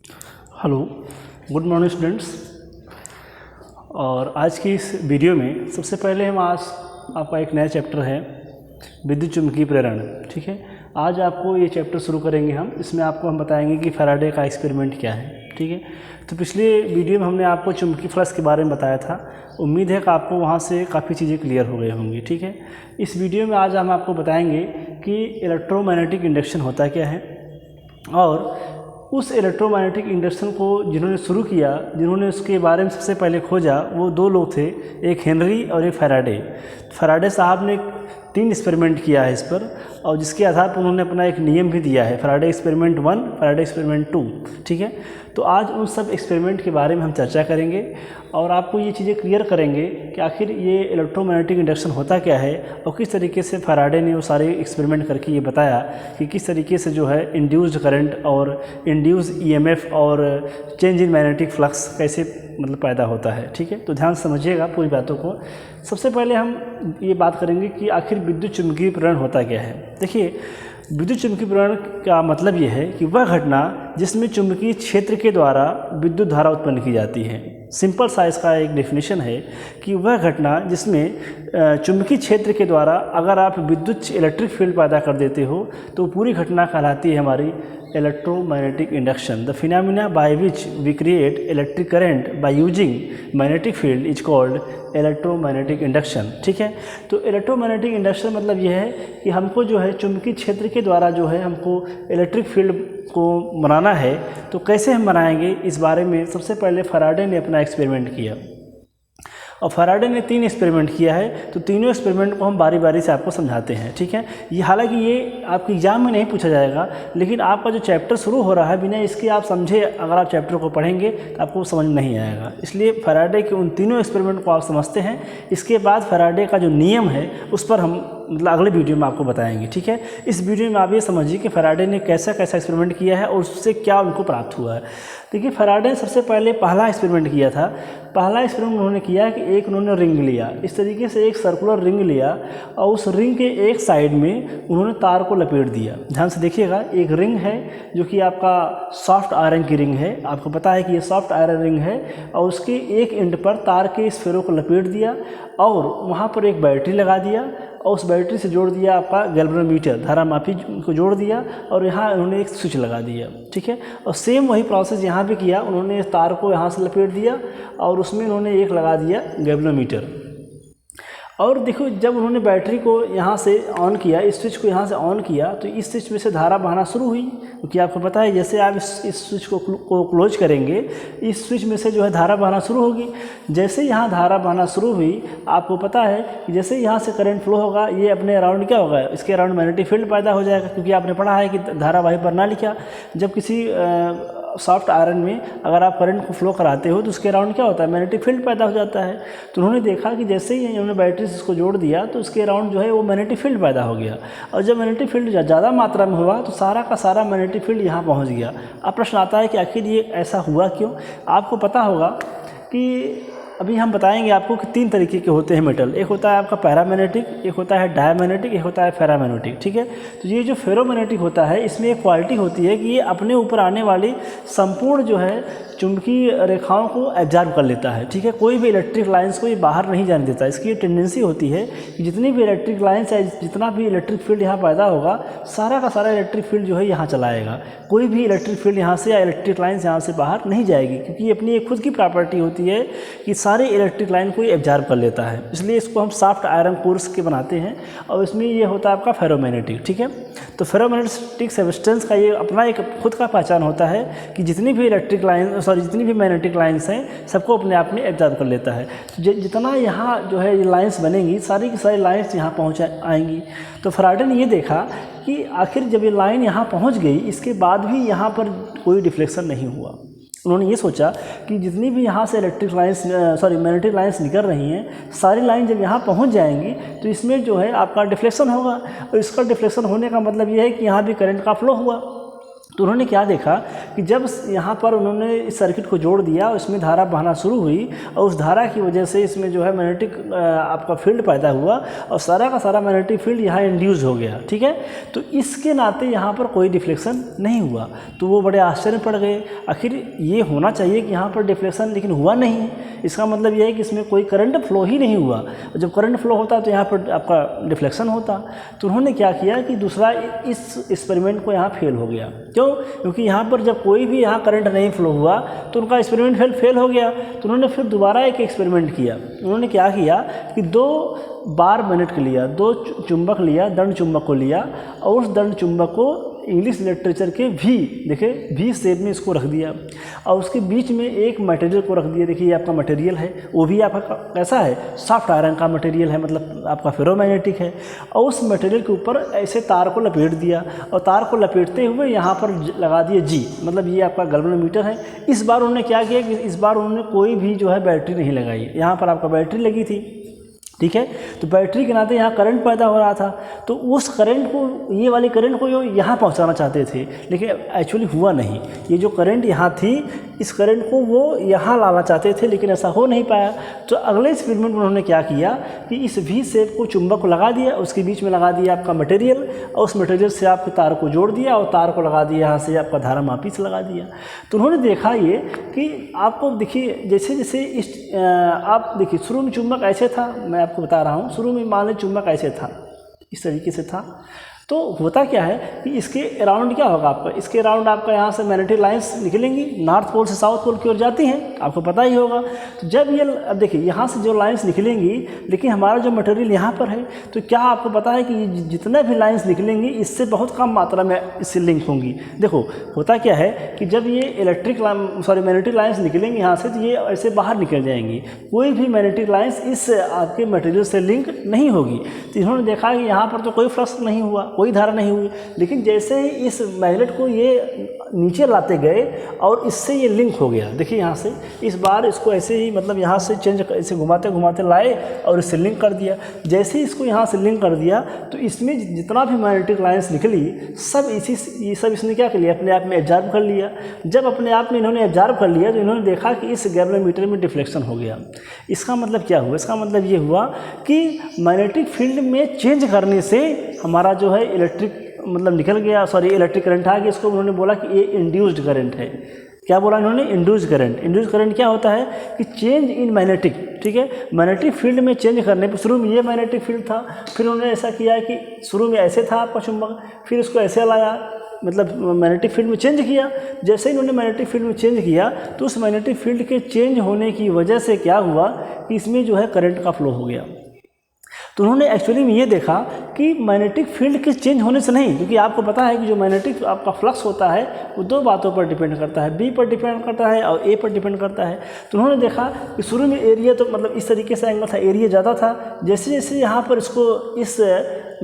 Hello, good morning students. और आज की इस वीडियो में सबसे पहले हम आज आपका एक नया चैप्टर है विद्युत चुम्बकीय प्रेरण। ठीक है, आज आपको ये चैप्टर शुरू करेंगे हम। इसमें आपको हम बताएंगे कि फैराडे का एक्सपेरिमेंट क्या है। ठीक है, तो पिछले वीडियो में हमने आपको चुम्बकीय फ्लक्स के बारे में बताया था। उम्मीद है कि आपको वहाँ से काफ़ी चीज़ें क्लियर हो गई होंगी। ठीक है, इस वीडियो में आज हम आपको बताएंगे कि इलेक्ट्रोमैग्नेटिक इंडक्शन होता क्या है, और उस इलेक्ट्रोमैग्नेटिक इंडक्शन को जिन्होंने शुरू किया, जिन्होंने उसके बारे में सबसे पहले खोजा, वो दो लोग थे, एक हेनरी और एक फैराडे। फैराडे साहब ने 3 एक्सपेरिमेंट किया है इस पर, और जिसके आधार पर उन्होंने अपना एक नियम भी दिया है, फैराडे एक्सपेरिमेंट 1, फैराडे एक्सपेरिमेंट 2। ठीक है, तो आज उन सब एक्सपेरिमेंट के बारे में हम चर्चा करेंगे और आपको ये चीज़ें क्लियर करेंगे कि आखिर ये इलेक्ट्रोमैग्नेटिक इंडक्शन होता क्या है, और किस तरीके से फैराडे ने वो सारे एक्सपेरिमेंट करके ये बताया कि किस तरीके से जो है इंड्यूस्ड करंट और इंड्यूस्ड ईएमएफ और चेंज इन मैग्नेटिक फ्लक्स कैसे पैदा होता है। ठीक है, तो ध्यान से समझिएगा पूरी बातों को। सबसे पहले हम ये बात करेंगे कि आखिर विद्युत चुम्बकीय प्रेरण होता क्या है। देखिए, विद्युत चुम्बकीय प्रेरण का मतलब ये है कि वह घटना जिसमें चुंबकीय क्षेत्र के द्वारा विद्युत धारा उत्पन्न की जाती है। सिंपल सा इसका एक डेफिनेशन है कि वह घटना जिसमें चुंबकीय क्षेत्र के द्वारा अगर आप विद्युत इलेक्ट्रिक फील्ड पैदा कर देते हो तो पूरी घटना कहलाती है हमारी electromagnetic induction. The phenomena by which we create electric current by using magnetic field is called electromagnetic induction. ठीक है, तो इलेक्ट्रोमैग्नेटिक इंडक्शन मतलब यह है कि हमको जो है चुंबकीय क्षेत्र के द्वारा जो है हमको इलेक्ट्रिक फील्ड को बनाना है। तो कैसे हम बनाएंगे, इस बारे में सबसे पहले फैराडे ने अपना एक्सपेरिमेंट किया, और फैराडे ने 3 एक्सपेरिमेंट किया है। तो तीनों एक्सपेरिमेंट को हम बारी बारी से आपको समझाते हैं। ठीक है, ये हालांकि ये आपके एग्जाम में नहीं पूछा जाएगा, लेकिन आपका जो चैप्टर शुरू हो रहा है बिना इसके आप समझे अगर आप चैप्टर को पढ़ेंगे तो आपको समझ नहीं आएगा। इसलिए फैराडे के उन तीनों एक्सपेरिमेंट को आप समझते हैं। इसके बाद फैराडे का जो नियम है उस पर हम अगले वीडियो में आपको बताएंगे। ठीक है, इस वीडियो में आप ये समझिए कि फैराडे ने कैसा कैसा एक्सपेरिमेंट किया है और उससे क्या उनको प्राप्त हुआ है। देखिए, फैराडे ने सबसे पहले पहला एक्सपेरिमेंट किया था। पहला एक्सपेरिमेंट उन्होंने किया कि एक उन्होंने रिंग लिया, इस तरीके से एक सर्कुलर रिंग लिया, और उस रिंग के एक साइड में उन्होंने तार को लपेट दिया। ध्यान से देखिएगा, एक रिंग है जो कि आपका सॉफ्ट आयरन की रिंग है, आपको पता है कि ये सॉफ्ट आयरन रिंग है, और उसके एक एंड पर तार के इस फेरों को लपेट दिया और वहाँ पर एक बैटरी लगा दिया, और उस बैटरी से जोड़ दिया आपका गैल्वेनोमीटर, धारामापी को जोड़ दिया, और यहाँ उन्होंने एक स्विच लगा दिया। ठीक है, और सेम वही प्रोसेस यहाँ पे किया। उन्होंने तार को यहाँ से लपेट दिया और उसमें उन्होंने एक लगा दिया गैल्वेनोमीटर। और देखो, जब उन्होंने बैटरी को यहाँ से ऑन किया, इस स्विच को यहाँ से ऑन किया, तो इस स्विच में से धारा बहना शुरू हुई, क्योंकि आपको पता है जैसे आप इस स्विच को क्लोज करेंगे, इस स्विच में से जो है धारा बहना शुरू होगी। जैसे यहाँ धारा बहना शुरू हुई, आपको पता है कि जैसे यहाँ से करंट फ्लो होगा, ये अपने अराउंड क्या होगा, इसके अराउंड मैग्नेटिक फील्ड पैदा हो जाएगा, क्योंकि आपने पढ़ा है कि धारावाही प्रणाली क्या, जब किसी सॉफ्ट आयरन में अगर आप करंट को फ्लो कराते हो तो उसके अराउंड क्या होता है, मैग्नेटिक फील्ड पैदा हो जाता है। तो उन्होंने देखा कि जैसे ही उन्होंने बैटरी से इसको जोड़ दिया तो उसके अराउंड जो है वो मैग्नेटिक फील्ड पैदा हो गया, और जब मैग्नेटिक फील्ड ज़्यादा मात्रा में हुआ तो सारा का सारा मैग्नेटिक फील्ड यहाँ पहुँच गया। अब प्रश्न आता है कि आखिर ये ऐसा हुआ क्यों। आपको पता होगा कि अभी हम बताएंगे आपको कि 3 तरीके के होते हैं मेटल। एक होता है आपका पैरामैग्नेटिक, एक होता है डायमैग्नेटिक, एक होता है फेरामैग्नेटिक। ठीक है, तो ये जो फेरोमैग्नेटिक होता है, इसमें एक क्वालिटी होती है कि ये अपने ऊपर आने वाली संपूर्ण जो है चुंबकीय रेखाओं को एब्जॉर्ब कर लेता है। ठीक है, कोई भी इलेक्ट्रिक लाइंस को ये बाहर नहीं जाने देता। इसकी ये टेंडेंसी होती है कि जितनी भी इलेक्ट्रिक लाइंस है, जितना भी इलेक्ट्रिक फील्ड यहाँ पैदा होगा, सारा का सारा इलेक्ट्रिक फील्ड जो है यहाँ चला आएगा। कोई भी इलेक्ट्रिक फील्ड यहाँ से या इलेक्ट्रिक लाइन्स यहाँ से बाहर नहीं जाएगी, क्योंकि ये अपनी एक खुद की प्रॉपर्टी होती है कि सारे इलेक्ट्रिक लाइन को एब्जॉर्ब कर लेता है। इसलिए इसको हम सॉफ्ट आयरन कोर्स के बनाते हैं, और इसमें ये होता है आपका फेरोमैग्नेटिक। ठीक है, तो फेरोमैग्नेटिक सब्सटेंस का ये अपना एक खुद का पहचान होता है कि जितनी भी इलेक्ट्रिक लाइन जितनी भी मैग्नेटिक लाइंस हैं सबको अपने आप में एब्जॉर्ब कर लेता है। तो जितना यहाँ जो है ये लाइंस बनेंगी, सारी की सारी लाइंस यहाँ पहुँच आएंगी। तो फैराडे ने ये देखा कि आखिर जब ये लाइन यहाँ पहुँच गई, इसके बाद भी यहाँ पर कोई डिफ्लेक्शन नहीं हुआ। उन्होंने ये सोचा कि जितनी भी यहाँ से मैग्नेटिक लाइंस निकल रही हैं, सारी लाइन जब यहाँ पहुँच जाएंगी तो इसमें जो है आपका डिफ्लेक्शन होगा, और इसका डिफ्लेक्शन होने का मतलब ये है कि यहाँ भी करंट का फ्लो हुआ। तो उन्होंने क्या देखा कि जब यहाँ पर उन्होंने इस सर्किट को जोड़ दिया, उसमें धारा बहना शुरू हुई और उस धारा की वजह से इसमें जो है मैग्नेटिक आपका फील्ड पैदा हुआ और सारा का सारा मैग्नेटिक फील्ड यहाँ इंड्यूस हो गया, ठीक है। तो इसके नाते यहाँ पर कोई डिफ्लेक्शन नहीं हुआ। तो वो बड़े आश्चर्य पड़ गए, आखिर ये होना चाहिए कि यहाँ पर डिफ्लेक्शन, लेकिन हुआ नहीं। इसका मतलब ये है कि इसमें कोई करंट फ्लो ही नहीं हुआ। जब करंट फ्लो होता तो यहाँ पर आपका डिफ्लेक्शन होता। तो उन्होंने क्या किया कि दूसरा इस एक्सपेरिमेंट को यहाँ फेल हो गया। क्यों? क्योंकि यहाँ पर जब कोई भी यहाँ करंट नहीं फ्लो हुआ तो उनका एक्सपेरिमेंट फेल हो गया। तो उन्होंने फिर दोबारा एक एक्सपेरिमेंट किया। उन्होंने क्या किया कि 2 बार मैग्नेट को लिया, 2 चुंबक लिया, दंड चुंबक को लिया और उस दंड चुंबक को इंग्लिश लिटरेचर के देखिए वी शेप में इसको रख दिया और उसके बीच में एक मटेरियल को रख दिया। देखिए ये आपका मटेरियल है, वो भी आपका कैसा है, सॉफ्ट आयरन का मटेरियल है, मतलब आपका फेरोमैग्नेटिक है। और उस मटेरियल के ऊपर ऐसे तार को लपेट दिया और तार को लपेटते हुए यहाँ पर लगा दिया G, मतलब ये आपका गैल्वेनोमीटर है। इस बार उन्होंने क्या किया कि इस बार उन्होंने कोई भी जो है बैटरी नहीं लगाई, यहाँ पर आपका बैटरी लगी थी, ठीक है। तो बैटरी के नाते यहाँ करंट पैदा हो रहा था। तो उस करंट को, ये वाली करंट को यहाँ पहुँचाना चाहते थे, लेकिन एक्चुअली हुआ नहीं। ये जो करंट यहाँ थी, इस करंट को वो यहाँ लाना चाहते थे, लेकिन ऐसा हो नहीं पाया। तो अगले एक्सपेरिमेंट में उन्होंने क्या किया कि इस वी शेप को चुंबक को लगा दिया, उसके बीच में लगा दिया आपका मटेरियल और उस मटेरियल से आपके तार को जोड़ दिया और तार को लगा दिया यहाँ से आपका धारा मापी से लगा दिया। तो उन्होंने देखा ये कि आपको देखिए जैसे जैसे इस आप देखिए शुरू में चुंबक ऐसे था, मैं आपको बता रहा हूँ, शुरू में मान लीजिए चुंबक ऐसे था, इस तरीके से था। तो होता क्या है कि इसके अराउंड क्या होगा आपका, इसके अराउंड आपका यहाँ से मैग्नेटिक लाइंस निकलेंगी, नॉर्थ पोल से साउथ पोल की ओर जाती हैं, आपको पता ही होगा। तो जब ये, अब देखिए यहाँ से जो लाइंस निकलेंगी, लेकिन हमारा जो मटेरियल यहाँ पर है, तो क्या आपको पता है कि जितने भी लाइंस निकलेंगी इससे बहुत कम मात्रा में इससे लिंक होंगी। देखो होता क्या है कि जब ये मैग्नेटिक लाइंस निकलेंगी यहाँ से, तो ये ऐसे बाहर निकल जाएंगी, कोई भी मैग्नेटिक लाइंस इस आपके मटेरियल से लिंक नहीं होगी। तो इन्होंने देखा कि यहाँ पर तो कोई फ्लक्स नहीं हुआ, कोई धारा नहीं हुई, लेकिन जैसे ही इस मैग्नेट को ये नीचे लाते गए और इससे ये लिंक हो गया। देखिए यहाँ से इस बार इसको ऐसे ही, मतलब यहाँ से चेंज ऐसे घुमाते घुमाते लाए और इससे लिंक कर दिया। जैसे ही इसको यहाँ से लिंक कर दिया तो इसमें जितना भी मैग्नेटिक लाइंस निकली सब इसने क्या कर लिया, अपने आप में एब्जॉर्ब कर लिया। जब अपने आप में इन्होंने एब्जॉर्ब कर लिया तो इन्होंने देखा कि इस गैल्वेनोमीटर में डिफ्लेक्शन हो गया। इसका मतलब क्या हुआ? इसका मतलब ये हुआ कि मैग्नेटिक फील्ड में चेंज करने से हमारा जो है इलेक्ट्रिक करंट आ गया। इसको उन्होंने बोला कि ये इंड्यूस्ड करंट है। क्या बोला इन्होंने? Induced current. इंड्यूस्ड करंट क्या होता है कि चेंज इन मैग्नेटिक, ठीक है, मैग्नेटिक फील्ड में चेंज करने पर, शुरू में ये मैग्नेटिक फील्ड था, फिर उन्होंने ऐसा किया कि शुरू में ऐसे था आपका चुंबक, फिर इसको ऐसे लाया, मतलब मैग्नेटिक फील्ड में चेंज किया। जैसे ही उन्होंने मैग्नेटिक फील्ड में चेंज किया तो उस मैग्नेटिक फील्ड के चेंज होने की वजह से क्या हुआ कि इसमें जो है करंट का फ्लो हो गया। तो उन्होंने एक्चुअली में ये देखा कि मैग्नेटिक फील्ड के चेंज होने से नहीं, क्योंकि आपको पता है कि जो मैग्नेटिक आपका फ्लक्स होता है वो 2 बातों पर डिपेंड करता है, बी पर डिपेंड करता है और ए पर डिपेंड करता है। तो उन्होंने देखा कि शुरू में एरिया तो मतलब इस तरीके से एंगल था, एरिया ज़्यादा था। जैसे जैसे यहाँ पर इसको इस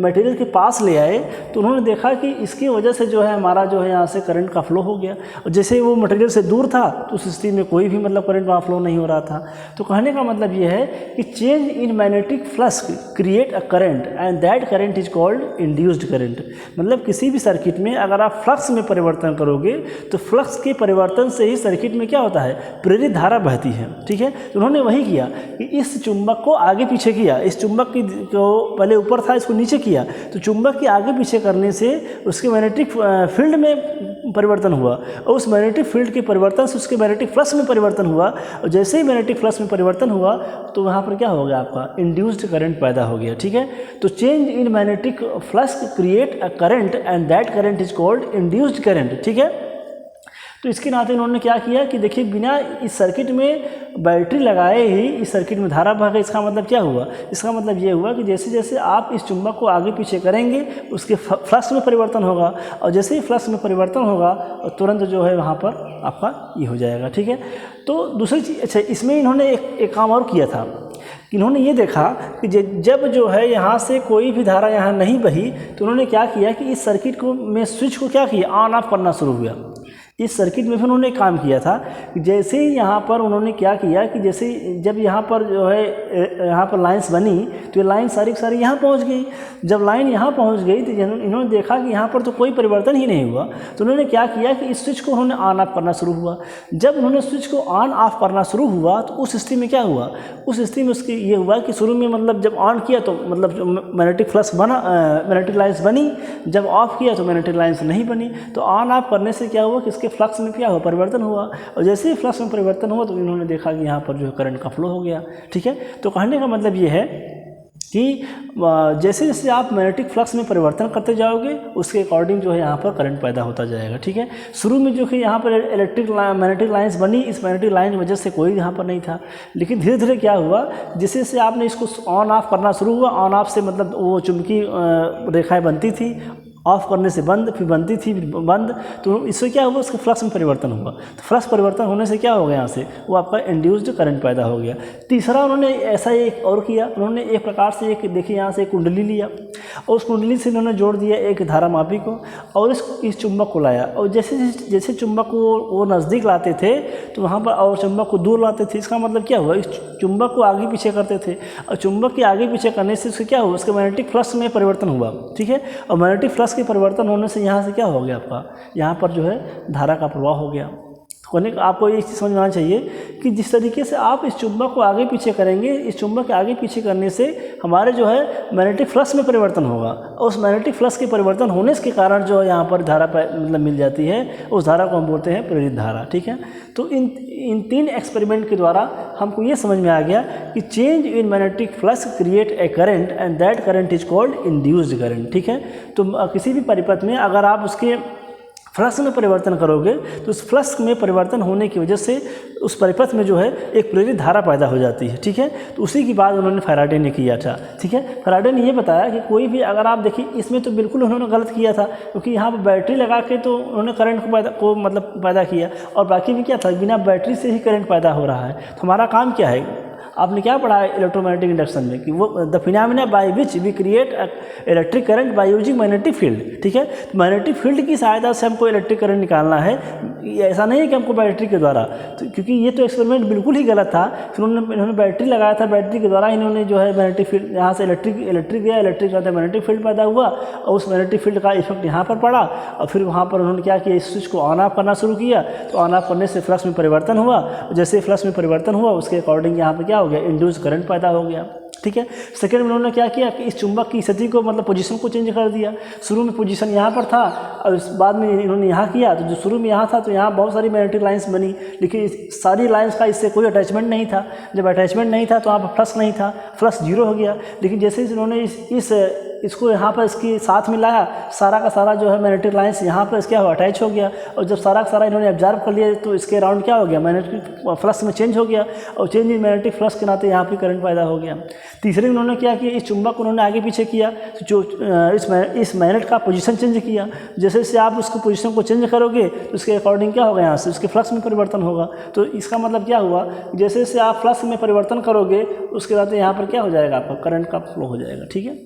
मटेरियल के पास ले आए तो उन्होंने देखा कि इसकी वजह से जो है हमारा जो है यहाँ से करंट का फ्लो हो गया। और जैसे वो मटेरियल से दूर था तो उस स्थिति में कोई भी मतलब करंट वहाँ फ्लो नहीं हो रहा था। तो कहने का मतलब ये है कि change in magnetic flux create a current and that current is called induced current. मतलब किसी भी सर्किट में अगर आप फ्लक्स में परिवर्तन करोगे तो फ्लक्स के परिवर्तन से ही सर्किट में क्या होता है, प्रेरित धारा बहती है, ठीक है। तो उन्होंने वही किया कि इस चुंबक को आगे पीछे किया, इस चुंबक की को पहले ऊपर था इसको नीचे किया, तो चुंबक के आगे पीछे करने से उसके मैग्नेटिक फील्ड में परिवर्तन हुआ और उस मैग्नेटिक फील्ड के परिवर्तन से उसके मैग्नेटिक फ्लक्स में परिवर्तन हुआ। और जैसे ही मैग्नेटिक फ्लक्स में परिवर्तन हुआ तो वहाँ पर क्या हो गया, आपका इंड्यूस्ड करंट पैदा हो गया, ठीक है। तो change in magnetic flux create a current and that current is called induced current, ठीक है। तो इसके नाते उन्होंने क्या किया कि देखिए बिना इस सर्किट में बैटरी लगाए ही इस सर्किट में धारा बह गई। इसका मतलब क्या हुआ? इसका मतलब ये हुआ कि जैसे जैसे आप इस चुंबक को आगे पीछे करेंगे उसके फ्लक्स में परिवर्तन होगा और जैसे ही फ्लक्स में परिवर्तन होगा तुरंत जो है वहाँ पर आपका ये हो जाएगा, ठीक है। तो दूसरी चीज़, अच्छा इसमें इन्होंने एक काम और किया था। इन्होंने ये देखा कि जब जो है यहाँ से कोई भी धारा यहाँ नहीं बही तो उन्होंने क्या किया कि इस सर्किट को में स्विच को क्या किया, ऑन ऑफ करना शुरू हुआ। इस सर्किट में फिर उन्होंने एक काम किया था कि जैसे ही यहाँ पर उन्होंने क्या किया कि जैसे जब यहाँ पर जो है यहाँ पर लाइंस बनी तो ये लाइन सारी की सारी यहाँ पहुँच गई। जब लाइन यहाँ पहुँच गई तो इन्होंने देखा कि यहाँ पर तो कोई परिवर्तन ही नहीं हुआ, तो उन्होंने क्या किया कि इस स्विच को उन्होंने ऑन ऑफ करना शुरू हुआ। जब उन्होंने स्विच को ऑन ऑफ करना शुरू हुआ तो उस स्थिति में क्या हुआ, उस स्थिति में उसकी ये हुआ कि शुरू में मतलब जब ऑन किया तो मतलब मैग्नेटिक फ्लक्स बना, मैग्नेटिक लाइन्स बनी, जब ऑफ किया तो मैग्नेटिक लाइन्स नहीं बनी। तो ऑन ऑफ करने से क्या हुआ कि इसके फ्लक्स में क्या हुआ, परिवर्तन हुआ, और जैसे ही फ्लक्स में परिवर्तन हुआ तो इन्होंने देखा कि यहाँ पर जो है करंट का फ्लो हो गया। ठीक है, तो कहने का मतलब ये है कि जैसे जैसे आप मैग्नेटिक फ्लक्स में परिवर्तन करते जाओगे उसके अकॉर्डिंग जो है यहाँ पर करंट पैदा होता जाएगा। ठीक है, शुरू में जो कि यहाँ पर मैग्नेटिक लाइंस बनी, इस मैग्नेटिक लाइन की वजह से कोई यहाँ पर नहीं था, लेकिन धीरे धीरे क्या हुआ, जैसे जैसे आपने इसको ऑन ऑफ करना शुरू हुआ, ऑन ऑफ से मतलब वो चुंबकीय रेखाएँ बनती थी, ऑफ करने से बंद, फिर बनती थी फिर बंद, तो इससे क्या हुआ, उसके फ्लक्स में परिवर्तन हुआ। तो फ्लक्स परिवर्तन होने से क्या हो गया, यहाँ से वो आपका इंड्यूस्ड करंट पैदा हो गया। तीसरा उन्होंने ऐसा एक और किया, उन्होंने एक प्रकार से एक देखिए यहाँ से एक कुंडली लिया और उस कुंडली से उन्होंने जोड़ दिया एक धारामापी को और इस चुंबक को लाया, और जैसे जैसे चुंबक को वो नज़दीक लाते थे तो वहाँ पर और चुंबक को दूर लाते थे। इसका मतलब क्या हुआ, इस चुंबक को आगे पीछे करते थे और चुंबक के आगे पीछे करने से उससे क्या हुआ, उसके मैग्नेटिक फ्लक्स में परिवर्तन हुआ। ठीक है, और मैग्नेटिक फ्लक्स के परिवर्तन होने से यहाँ से क्या हो गया, आपका यहाँ पर जो है धारा का प्रवाह हो गया। तो आपको ये चीज़ समझ में आना चाहिए कि जिस तरीके से आप इस चुंबक को आगे पीछे करेंगे, इस चुंबक के आगे पीछे करने से हमारे जो है मैग्नेटिक फ्लक्स में परिवर्तन होगा, और उस मैग्नेटिक फ्लक्स के परिवर्तन होने के कारण जो है यहाँ पर धारा मतलब मिल जाती है, उस धारा को हम बोलते हैं प्रेरित धारा। ठीक है, तो इन 3 एक्सपेरिमेंट के द्वारा हमको ये समझ में आ गया कि change in magnetic flux create a current and that current is called induced current. ठीक है, तो किसी भी परिपथ में अगर आप उसके फ्लक्स में परिवर्तन करोगे तो उस फ्लक्स में परिवर्तन होने की वजह से उस परिपथ में जो है एक प्रेरित धारा पैदा हो जाती है। ठीक है, तो उसी की बात उन्होंने फैराडे ने किया था। ठीक है, फैराडे ने ये बताया कि कोई भी अगर आप देखिए इसमें तो बिल्कुल उन्होंने गलत किया था, क्योंकि यहाँ पर बैटरी लगा के तो उन्होंने करंट को पैदा किया, और बाकी में क्या था, बिना बैटरी से ही करंट पैदा हो रहा है। तो हमारा काम क्या है, आपने क्या पढ़ा है इलेक्ट्रोमैग्नेटिक इंडक्शन में कि वो the phenomena by which we create electric current by using magnetic field. ठीक है, तो मैग्नेटिक फील्ड की सहायता से हमको इलेक्ट्रिक करंट निकालना है, ऐसा नहीं है कि हमको बैटरी के द्वारा, तो क्योंकि ये तो एक्सपेरिमेंट बिल्कुल ही गलत था। फिर इन्होंने बैटरी लगाया था, बैटरी के द्वारा इन्होंने जो है मैग्नेटिक फील्ड यहाँ से इलेक्ट्रिक गया, इलेक्ट्रिक का मैग्नेटिक फील्ड पैदा हुआ और उस मैग्नेटिक फील्ड का इफेक्ट यहाँ पर पड़ा, और फिर वहाँ पर उन्होंने क्या किया, इस स्विच को ऑन ऑफ करना शुरू किया, तो ऑन ऑफ करने से फ्लक्स में परिवर्तन हुआ, जैसे फ्लक्स में परिवर्तन हुआ उसके अकॉर्डिंग यहाँ पर क्या हो गया, इंड्यूस करंट पैदा हो गया। ठीक है, सेकेंड में उन्होंने क्या किया कि इस चुंबक की स्थिति को मतलब पोजीशन को चेंज कर दिया। शुरू में पोजीशन यहाँ पर था और बाद में इन्होंने यहाँ किया, तो जो शुरू में यहाँ था तो यहाँ बहुत सारी मैग्नेटिक लाइंस बनी, लेकिन सारी लाइंस का इससे कोई अटैचमेंट नहीं था। जब अटैचमेंट नहीं था तो वहाँ पर फ्लक्स नहीं था, फ्लक्स जीरो हो गया। लेकिन जैसे इन्होंने इसको यहाँ पर इसके साथ मिलाया, सारा का सारा जो है मैग्नेटिक लाइंस यहाँ पर क्या हुआ, अटैच हो गया, और जब सारा का सारा इन्होंने ऑब्जर्व कर लिया तो इसके अराउंड क्या हो गया, मैग्नेटिक फ्लक्स में चेंज हो गया, और चेंज इन मैग्नेटिक फ्लक्स के नाते यहाँ पर करंट पैदा हो गया। तीसरे में उन्होंने क्या किया, इस चुंबक को उन्होंने आगे पीछे किया, तो जो इस मैग्नेट का पोजीशन चेंज किया, जैसे जैसे आप उसको पोजीशन को चेंज करोगे तो उसके अकॉर्डिंग क्या होगा, यहाँ से उसके फ्लक्स में परिवर्तन होगा। तो इसका मतलब क्या हुआ, जैसे जैसे आप फ्लक्स में परिवर्तन करोगे उसके बाद यहाँ पर क्या हो जाएगा, आपका करंट का फ्लो हो जाएगा। ठीक है,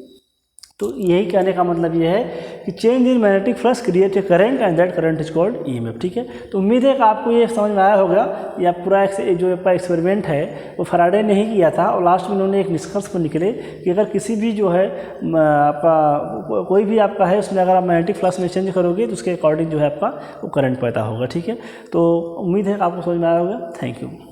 तो यही कहने का मतलब ये है कि change in magnetic flux create a current and that current is called EMF. ठीक है, तो उम्मीद है कि आपको ये समझ में आया होगा। या पूरा जो आपका एक्सपेरिमेंट है वो फैराडे ने ही किया था, और लास्ट में उन्होंने एक निष्कर्ष पर निकले कि अगर किसी भी जो है आपका कोई भी आपका है उसमें अगर आप मैग्नेटिक फ्लक्स में चेंज करोगे तो उसके अकॉर्डिंग जो है आपका वो करंट पैदा होगा। ठीक है, तो उम्मीद है कि आपको समझ में आया होगा। Thank you.